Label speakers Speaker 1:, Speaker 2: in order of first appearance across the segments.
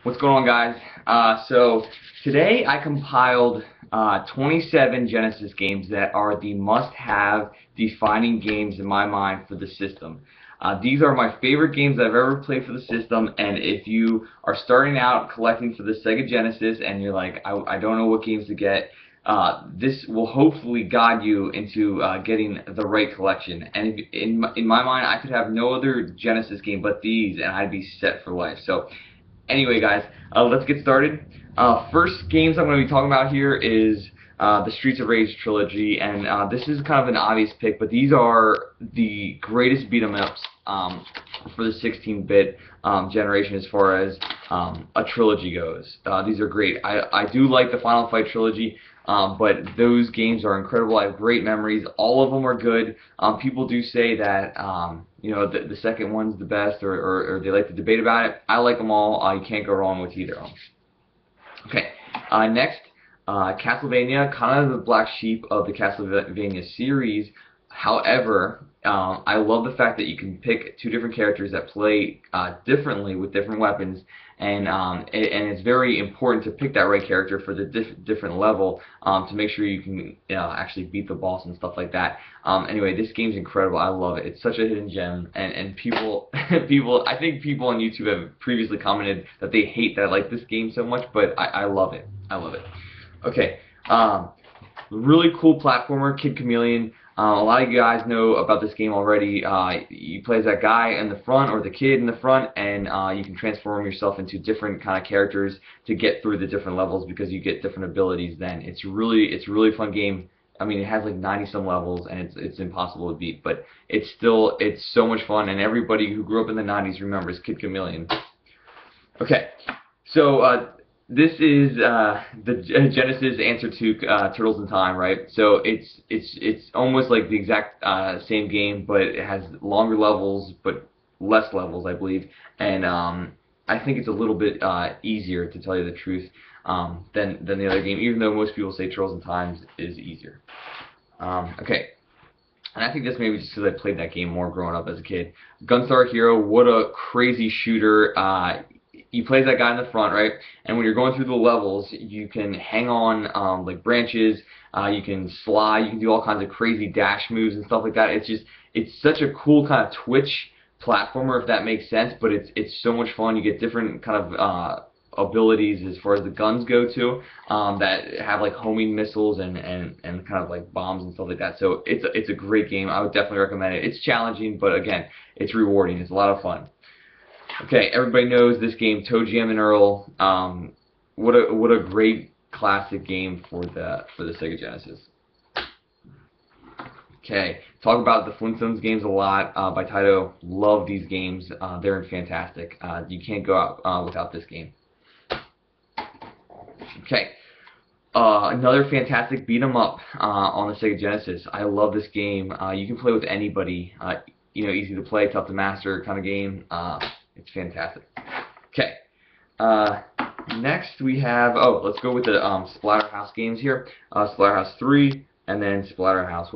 Speaker 1: What's going on, guys? So today I compiled 27 Genesis games that are the must-have defining games in my mind for the system. These are my favorite games I've ever played for the system, and if you are starting out collecting for the Sega Genesis and you're like, I don't know what games to get, this will hopefully guide you into getting the right collection. And in my mind, I could have no other Genesis game but these, and I'd be set for life. So anyway, guys, let's get started. First games I'm going to be talking about here is the Streets of Rage trilogy, and this is kind of an obvious pick, but these are the greatest beat 'em ups for the 16-bit generation as far as a trilogy goes. These are great. I do like the Final Fight trilogy, but those games are incredible. I have great memories. All of them are good. People do say that you know, the second one's the best, or they like to debate about it. I like them all. You can't go wrong with either of them. Okay, next, Castlevania, kind of the black sheep of the Castlevania series. However, I love the fact that you can pick two different characters that play differently with different weapons, and it's very important to pick that right character for the different level to make sure you can actually beat the boss and stuff like that. Anyway, this game's incredible. I love it. It's such a hidden gem, and people I think people on YouTube have previously commented that they hate that I like this game so much, but I love it. I love it. Okay, really cool platformer, Kid Chameleon. A lot of you guys know about this game already. You play as that guy in the front, or the kid in the front, and you can transform yourself into different kind of characters to get through the different levels because you get different abilities then. It's a really fun game. I mean, it has like 90 some levels, and it's impossible to beat, but it's so much fun, and everybody who grew up in the 90s remembers Kid Chameleon. Okay, so this is the Genesis answer to Turtles in Time, right? So it's almost like the exact same game, but it has longer levels, but less levels, I believe. And I think it's a little bit easier, to tell you the truth, than the other game, even though most people say Turtles in Time is easier. Okay. And I think this maybe just because I played that game more growing up as a kid. Gunstar Hero, what a crazy shooter. You play as that guy in the front, right? And when you're going through the levels, you can hang on like branches, you can slide, you can do all kinds of crazy dash moves and stuff like that. It's such a cool kind of twitch platformer, if that makes sense, but it's so much fun. You get different kind of abilities as far as the guns go too, that have like homing missiles and kind of like bombs and stuff like that. So it's a great game. I would definitely recommend it. It's challenging, but again, it's rewarding. It's a lot of fun. Okay, everybody knows this game, Toe Jam and Earl. What a great classic game for the Sega Genesis. Okay, talk about the Flintstones games a lot by Taito. Love these games. They're fantastic. You can't go out without this game. Okay, another fantastic beat 'em up on the Sega Genesis. I love this game. You can play with anybody. You know, easy to play, tough to master kind of game. It's fantastic. Okay. Next we have, let's go with the Splatterhouse games here. Splatterhouse 3 and then Splatterhouse,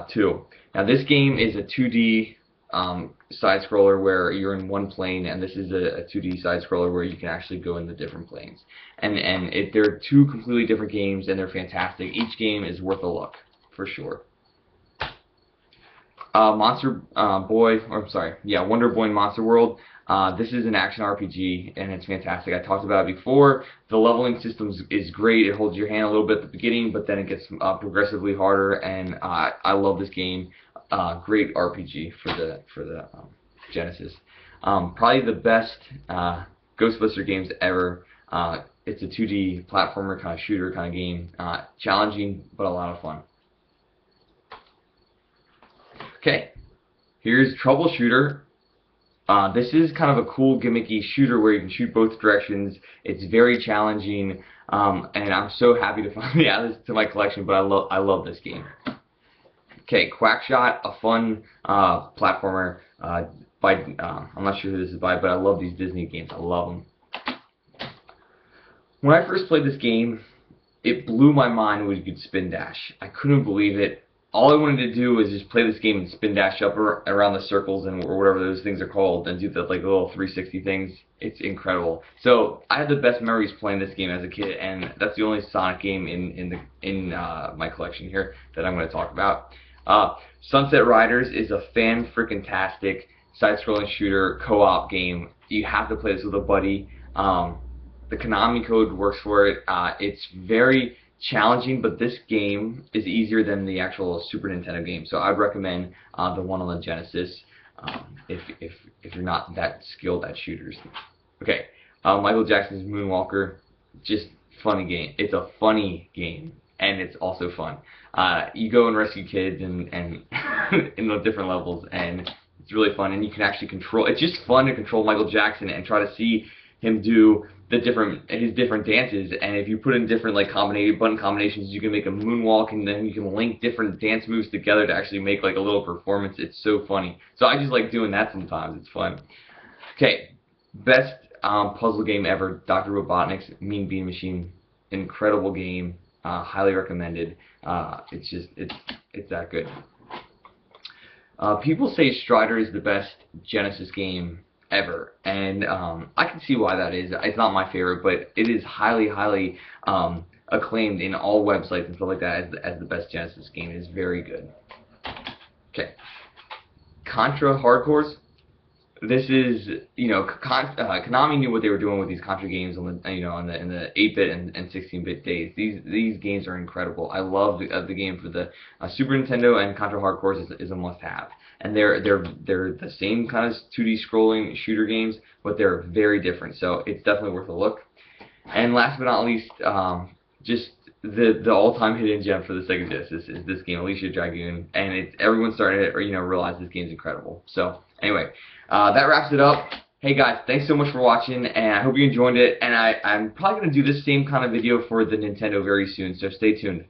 Speaker 1: 2. Now this game is a 2D side-scroller where you're in one plane, and this is a 2D side-scroller where you can actually go in the different planes. And they're two completely different games, and they're fantastic. Each game is worth a look, for sure. Wonder Boy and Monster World. This is an action RPG, and it's fantastic. I talked about it before. The leveling system is great. It holds your hand a little bit at the beginning, but then it gets progressively harder, and I love this game. Great RPG for the Genesis. Probably the best Ghostbuster games ever. It's a 2D platformer kind of shooter kind of game. Challenging, but a lot of fun. Okay, here's Troubleshooter. This is kind of a cool gimmicky shooter where you can shoot both directions. It's very challenging, and I'm so happy to finally add this to my collection, but I love this game. Okay, Quackshot, a fun platformer by, I'm not sure who this is by, but I love these Disney games. I love them. When I first played this game, it blew my mind when you could spin dash. I couldn't believe it. all I wanted to do was just play this game and spin dash up around the circles and or whatever those things are called, and do the like little 360 things. It's incredible. So I have the best memories playing this game as a kid, and that's the only Sonic game in my collection here that I'm going to talk about. Sunset Riders is a fan-freaking-tastic side-scrolling shooter co-op game. You have to play this with a buddy. The Konami code works for it. It's very challenging, but this game is easier than the actual Super Nintendo game, so I'd recommend the one on the Genesis if you're not that skilled at shooters. Okay, Michael Jackson's Moonwalker, just funny game. It's a funny game, and it's also fun. You go and rescue kids and in the different levels, and it's really fun, and you can actually control. It's just fun to control Michael Jackson and try to see him do his different dances, and if you put in different like button combinations, you can make a moonwalk, and then you can link different dance moves together to actually make like a little performance. It's so funny. So I just like doing that sometimes. It's fun. Okay, best puzzle game ever, Dr. Robotnik's Mean Bean Machine. Incredible game. Highly recommended. It's that good. People say Strider is the best Genesis game ever, and I can see why that is. It's not my favorite, but it is highly acclaimed in all websites and stuff like that as the best Genesis game. It is very good. Okay, Contra Hardcores. This is, you know, Konami knew what they were doing with these Contra games on the, you know, in the 8-bit and 16-bit days. These games are incredible. I love the game for the Super Nintendo, and Contra Hardcores is a must-have. And they're the same kind of 2D scrolling shooter games, but they're very different. So it's definitely worth a look. And last but not least, just the all-time hidden gem for the Sega Genesis is this game, Alicia Dragoon, and everyone's starting to, you know, realize this game's incredible. So anyway, that wraps it up. Hey guys, thanks so much for watching, and I hope you enjoyed it. And I'm probably going to do this same kind of video for the Nintendo very soon, so stay tuned.